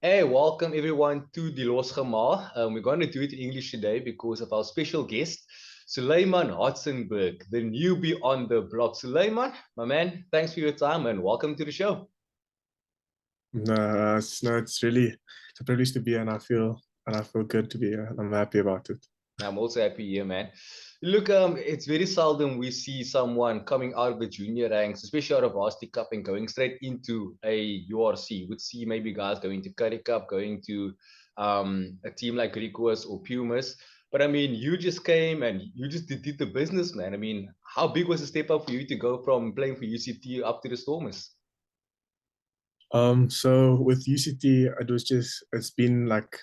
Hey, welcome everyone to the Los Gamal. We're going to do it in English today because of our special guest, Suleiman Hartzenberg, the newbie on the block. Suleiman, my man, thanks for your time and welcome to the show. No, it's a privilege to be here, and I feel good to be here, and I'm happy about it. I'm also happy here, man. Look, it's very seldom we see someone coming out of the junior ranks, especially out of Varsity Cup, and going straight into a URC. Would see maybe guys going to Curry Cup, going to a team like Ricos or Pumas. But I mean, you just came and you just did the business, man. I mean, how big was the step up for you to go from playing for UCT up to the Stormers? So with UCT, it's been like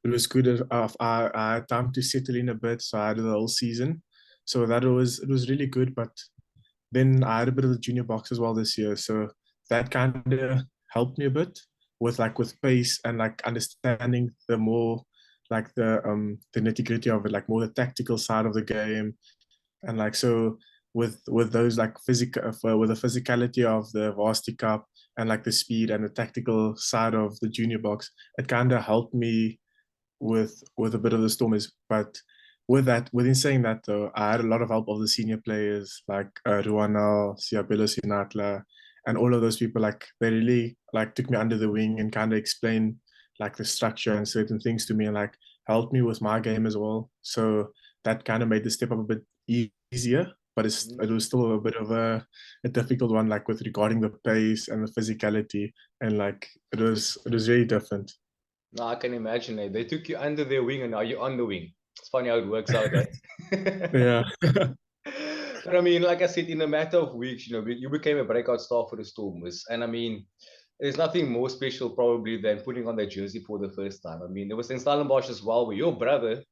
it was good. I had time to settle in a bit, so I had the whole season. So it was really good. But then I had a bit of the junior box as well this year, so that kind of helped me a bit with pace and like understanding the nitty gritty of it, like more the tactical side of the game. And like so with those like with the physicality of the varsity cup and like the speed and the tactical side of the junior box, it kind of helped me with a bit of the Stormers. But within saying that though, I had a lot of help of the senior players like Ruana, Siabelo Sinatla, and all of those people. Like they really like took me under the wing and kind of explained like the structure and certain things to me, and like helped me with my game as well. So that kind of made the step up a bit easier. But it was still a bit of a difficult one, like with regarding the pace and the physicality, and like it was really different. No, I can imagine it. They took you under their wing and now you're on the wing. It's funny how it works out, eh? Yeah. But I mean, like I said, in a matter of weeks, you became a breakout star for the Stormers. And I mean, there's nothing more special probably than putting on that jersey for the first time. I mean, there was in Stellenbosch as well, where your brother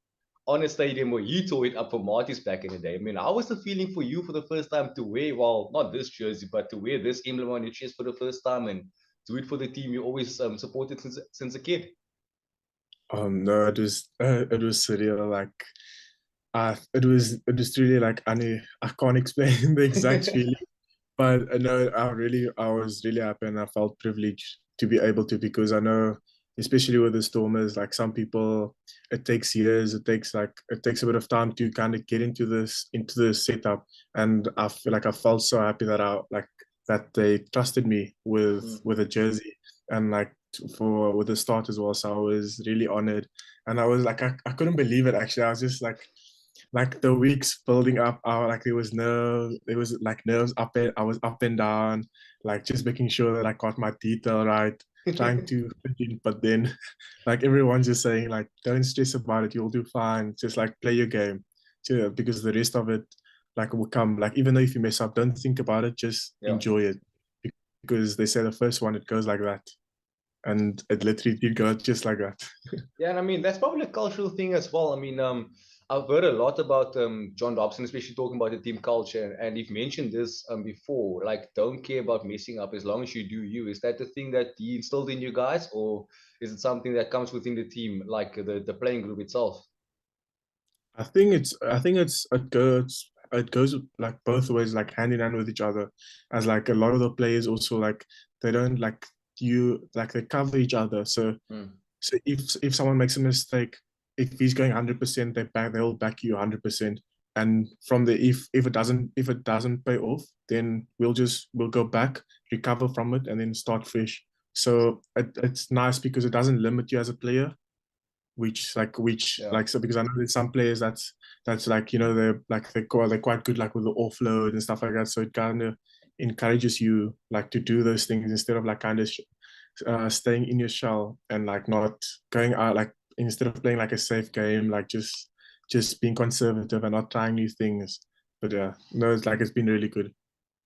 on a stadium where he tore it up for Marty's back in the day. I mean, how was the feeling for you for the first time to wear, well, not this jersey, but to wear this emblem on your chest for the first time and do it for the team you always supported since a kid? No, it was surreal. Like, it was really like I can't explain the exact feeling, but I know I was really happy and I felt privileged to be able to, because I know, especially with the Stormers, like some people, it takes years, it takes a bit of time to kind of get into this setup, and I feel like I felt so happy that they trusted me with a jersey, and like for with the start as well. So I was really honored, and I was like I couldn't believe it actually. I was just like the weeks building up, like there was like nerves up and I was up and down, like just making sure that I got my detail right, trying to fit in. But then like everyone's just saying like, don't stress about it, you'll do fine, just like play your game too, because the rest of it like will come. Like even though if you mess up, don't think about it, just Yeah. enjoy it, because they say the first one it goes like that, and it literally did go just like that. Yeah, and I mean that's probably a cultural thing as well. I mean, I've heard a lot about John Dobson, especially talking about the team culture, and you've mentioned this before. Like, don't care about messing up as long as you do you. Is that the thing that he instilled in you guys, or is it something that comes within the team, like the playing group itself? I think it goes like both ways, like hand in hand with each other. As like a lot of the players also like they don't like you like they cover each other. So Mm. so if someone makes a mistake, if he's going 100%, they'll back you 100%. And from the if it doesn't pay off, then we'll go back, recover from it, and then start fresh. So it's nice because it doesn't limit you as a player, which Yeah. like so, because I know there's some players that's like, they're quite good like with the offload and stuff like that, so it kind of encourages you like to do those things instead of like kind of staying in your shell and like not going out, like instead of playing like a safe game, like just being conservative and not trying new things. But yeah, no, it's been really good.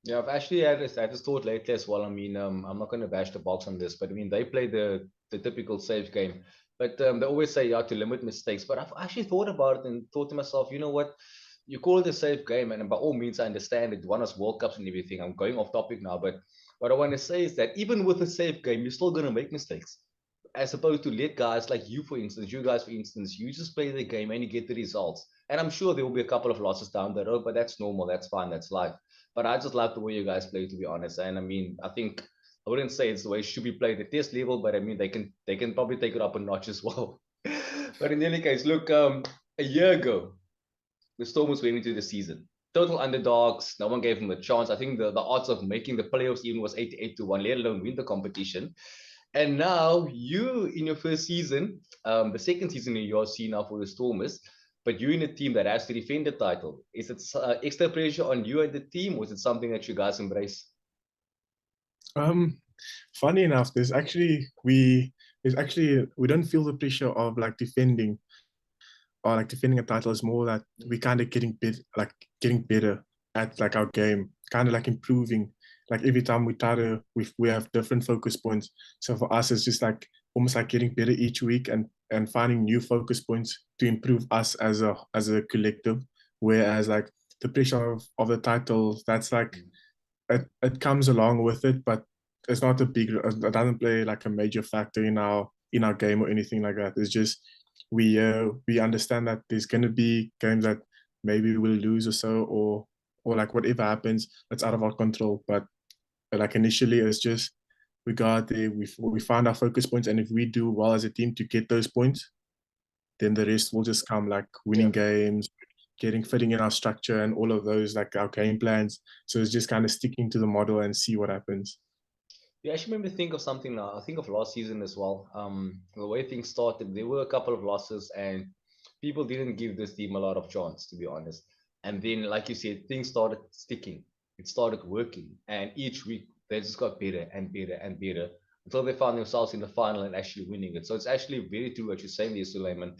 Yeah, I've actually had this thought lately as well. I mean, I'm not going to bash the box on this, but I mean, they play the typical safe game, but they always say you have to limit mistakes. But I've actually thought about it and thought to myself, you know what? You call it a safe game, and by all means, I understand it. One us World Cups and everything. I'm going off topic now, but what I want to say is that even with a safe game, you're still going to make mistakes. As opposed to let guys like you, for instance, you guys, for instance, you just play the game and you get the results. And I'm sure there will be a couple of losses down the road, but that's normal. That's fine. That's life. But I just love the way you guys play, to be honest. And I mean, I think I wouldn't say it's the way it should be played at test level, but I mean they can probably take it up a notch as well. But in any case, look, a year ago, the Stormers went into the season. Total underdogs. No one gave them a chance. I think the odds of making the playoffs even was 88 to 1, let alone win the competition. And now you, in your first season, the second season in your URC now for the Stormers, but you're in a team that has to defend the title. Is it extra pressure on you and the team, or is it something that you guys embrace? Um, Funny enough, there's actually we don't feel the pressure of like defending or like defending a title. Is more that we kind of getting better at like our game, kind of like improving. Like every time we try to, we have different focus points. So for us, it's just like almost like getting better each week and finding new focus points to improve us as a collective. Whereas like the pressure of the titles, that's like it comes along with it, but it's not a big. It doesn't play like a major factor in our game or anything like that. It's just we understand that there's gonna be games that maybe we'll lose or so, or like whatever happens, it's out of our control. But like initially, it's just we got there, we found our focus points, and if we do well as a team to get those points, then the rest will just come like Yeah. winning games, getting fitting in our structure and all of those like our game plans. So it's just kind of sticking to the model and see what happens. You actually made me think of something now. I think of last season as well. The way things started, there were a couple of losses, and people didn't give this team a lot of chance, to be honest. And then, like you said, things started sticking. It started working, and each week they just got better and better and better until they found themselves in the final and actually winning it. So it's actually very true what you're saying there, Suleiman.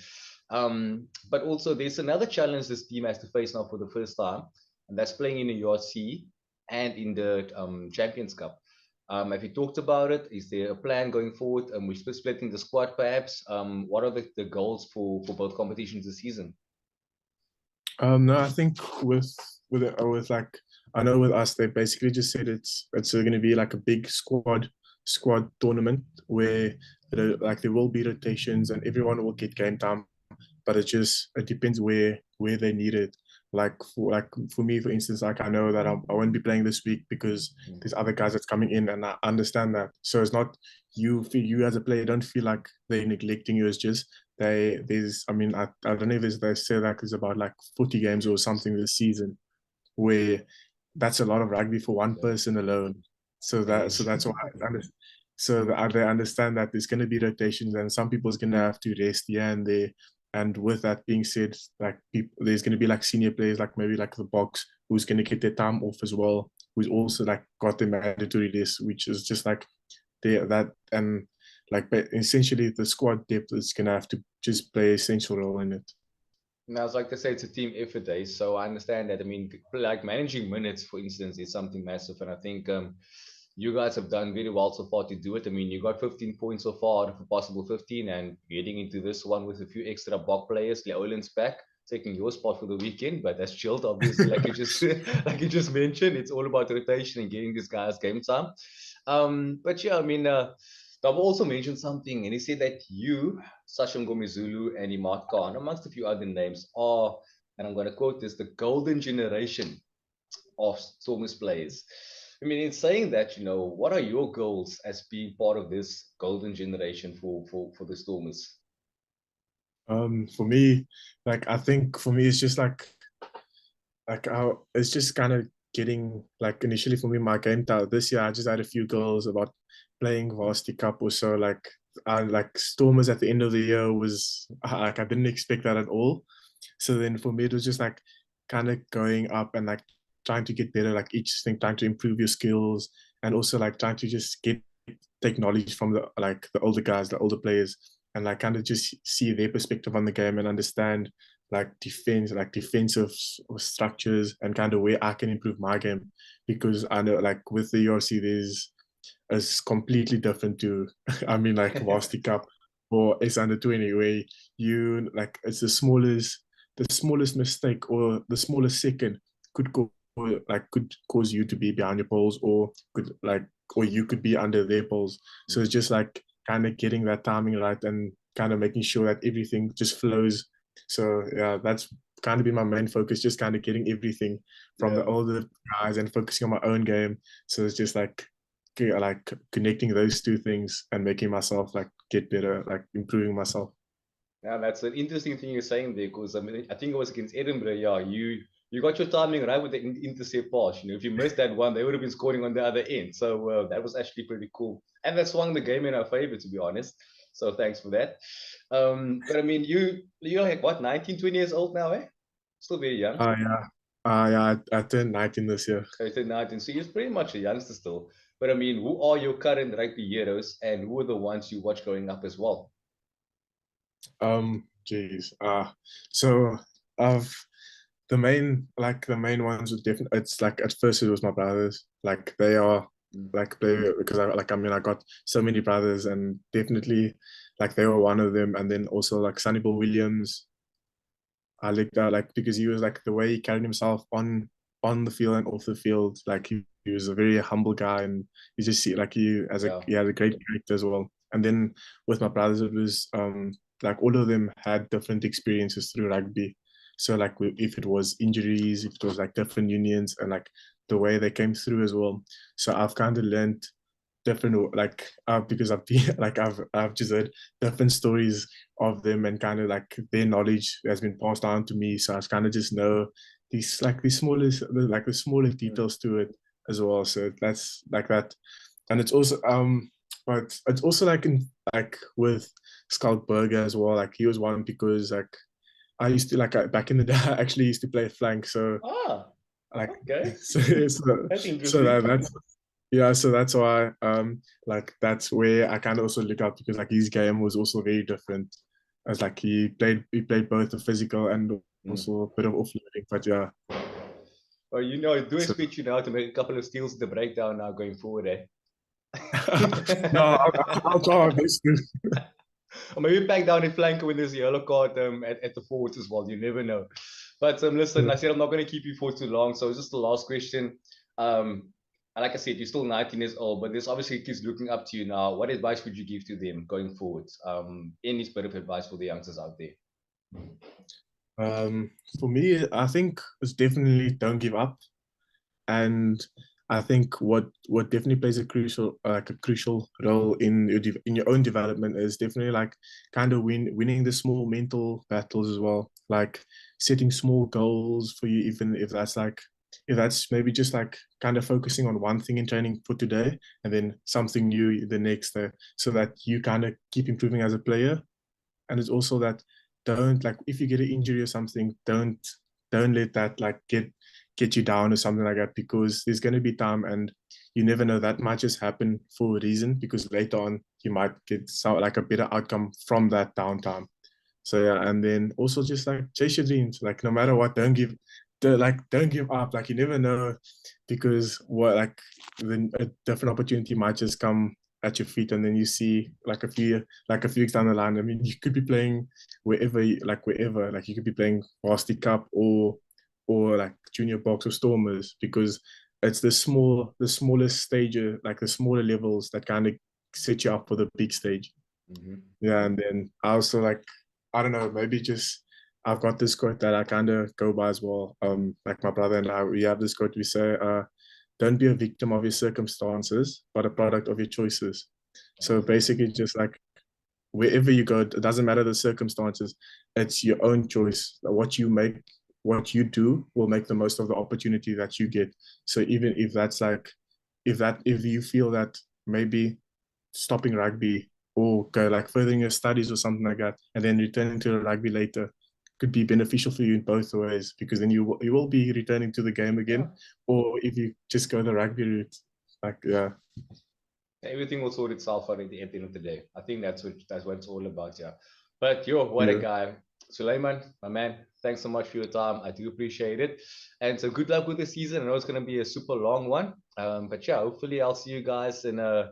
But also, there's another challenge this team has to face now for the first time, and that's playing in the URC and in the Champions Cup. Have you talked about it? Is there a plan going forward? We're splitting the squad perhaps. What are the goals for both competitions this season? No, I think with like I know with us they basically just said it's going to be like a big squad tournament where like there will be rotations and everyone will get game time, but it depends where they need it. Like for me, for instance, like I know that I won't be playing this week because Mm. there's other guys that's coming in, and I understand that. So it's not you as a player don't feel like they're neglecting you. It's just there's I don't know if they say that it's about like 40 games or something this season where that's a lot of rugby for one Yeah, person alone. it So is. that's why they understand that there's going to be rotations and some people's going to have to rest here and there. And with that being said, like there's going to be like senior players, like maybe like the box, who's going to get their time off as well, who's also like got the mandatory rest, which is just like that and like but essentially the squad depth is going to have to just play an essential role in it. Now, it's like they say, it's a team effort day. So I understand that. I mean, like managing minutes, for instance, is something massive. And I think you guys have done very well so far to do it. I mean, you got 15 points so far out of a possible 15, and getting into this one with a few extra Bok players. Leolin's back, taking your spot for the weekend, but that's chilled, obviously, like you just like you just mentioned. It's all about rotation and getting these guys game time. But yeah, I mean, Davo also mentioned something, and he said that you, Sasham Gomezulu, and Imad Khan, amongst a few other names, are, and I'm going to quote this, the golden generation of Stormers players. I mean, in saying that, what are your goals as being part of this golden generation for the Stormers? For me, like I think for me it's just it's just kind of getting like initially for me my game style this year I just had a few goals about playing varsity cup or so like Stormers at the end of the year was like I didn't expect that at all. So then for me it was just like kind of going up and like trying to get better like each thing, trying to improve your skills and also like trying to just take knowledge from the older guys, the older players, and like kind of just see their perspective on the game and understand like defensive structures and kind of where I can improve my game because I know like with the URC there's it's completely different to I mean like Varsity Cup or it's under 20 where you like it's the smallest mistake or the smallest second could go like could cause you to be behind your poles or you could be under their poles. So it's just like kind of getting that timing right and kind of making sure that everything just flows. So yeah, that's kind of been my main focus, just kind of getting everything from the Yeah. older guys and focusing on my own game. So it's just like like connecting those two things and making myself like get better, like improving myself. Yeah, that's an interesting thing you're saying there, because I mean, I think it was against Edinburgh. Yeah, you got your timing right with the intercept pass. If you missed that one, they would have been scoring on the other end. So that was actually pretty cool, and that swung the game in our favor, to be honest. So thanks for that. But I mean, you're like what, 19, 20 years old now, eh? Still very young. Yeah. Yeah, I turned 19 this year. So you're 19, so you're pretty much a youngster still. But I mean, who are your current rugby heroes, and who are the ones you watch growing up as well? Geez. So I've the main ones are different. It's like at first it was my brothers. Like they are Mm. like they because I mean I got so many brothers and definitely like they were one of them. And then also like Sonny Bill Williams. I like that like because he was like the way he carried himself on the field and off the field. Like he was a very humble guy and you just see like Yeah. he had a great character as well. And then with my brothers it was like all of them had different experiences through rugby. So like if it was injuries, if it was like different unions and like the way they came through as well. So I've kind of learned different like because I've been like I've just heard different stories of them and kind of like their knowledge has been passed down to me. So I kind of just know these like the smallest like the smaller Mm. details to it as well. So that's like that. And it's also but it's also like in like with Scout Berger as well. Like he was one because like I used to like back in the day I actually used to play flank. So Ah, like okay. That's so interesting. that's yeah, so that's why like that's where I kind of also look up because like his game was also very different. As like he played both the physical and Mm. also a bit of offloading. But yeah, Well, I do so expect you now to make a couple of steals in the breakdown now going forward, eh? no, I'll try my best to. Or maybe back down in flanker when there's a yellow card at the forwards as well. You never know. But listen, I said I'm not going to keep you for too long. So just the last question. And like I said, you're still 19 years old, but there's obviously kids looking up to you now. What advice would you give to them going forward? Any bit of advice for the youngsters out there? For me, I think it's definitely don't give up. And I think what definitely plays a crucial role in in your own development is definitely like kind of winning the small mental battles as well, like setting small goals for you, even if that's maybe just like kind of focusing on one thing in training for today and then something new the next day, so that you kind of keep improving as a player. And it's also that don't like if you get an injury or something, don't let that like get you down or something like that, because there's going to be time and you never know, that might just happen for a reason, because later on you might get like a better outcome from that downtime. So yeah, and then also just like chase your dreams, like no matter what, don't give up. Like you never know, because what like then a different opportunity might just come at your feet, and then you see like a few weeks down the line. I mean, you could be playing wherever, like you could be playing Varsity Cup or like junior box or Stormers, because it's the smallest stage, like the smaller levels that kind of set you up for the big stage. Mm-hmm. Yeah, and then I also like I don't know, maybe just I've got this quote that I kind of go by as well. Like my brother and I, we have this quote. We say, "Don't be a victim of your circumstances, but a product of your choices." So basically, just like wherever you go, it doesn't matter the circumstances. It's your own choice. What you do will make the most of the opportunity that you get. So even if that's like, if you feel that maybe stopping rugby or go like furthering your studies or something like that, and then returning to rugby later could be beneficial for you in both ways, because then you will be returning to the game Yeah. again. Or if you just go the rugby route, like yeah, Everything will sort itself out at the end of the day. I think that's what it's all about, yeah. But yo, what a yeah. guy. Suleiman, my man, thanks so much for your time. I do appreciate it. And so good luck with the season. I know it's gonna be a super long one. But yeah, hopefully I'll see you guys in a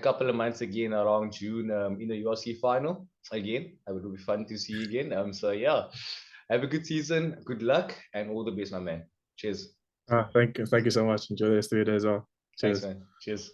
couple of months again around June in the URC final again. It would be fun to see you again. So yeah, have a good season, good luck, and all the best, my man. Cheers. Thank you so much. Enjoy the rest of your day as well. Thanks, Cheers. man. Cheers.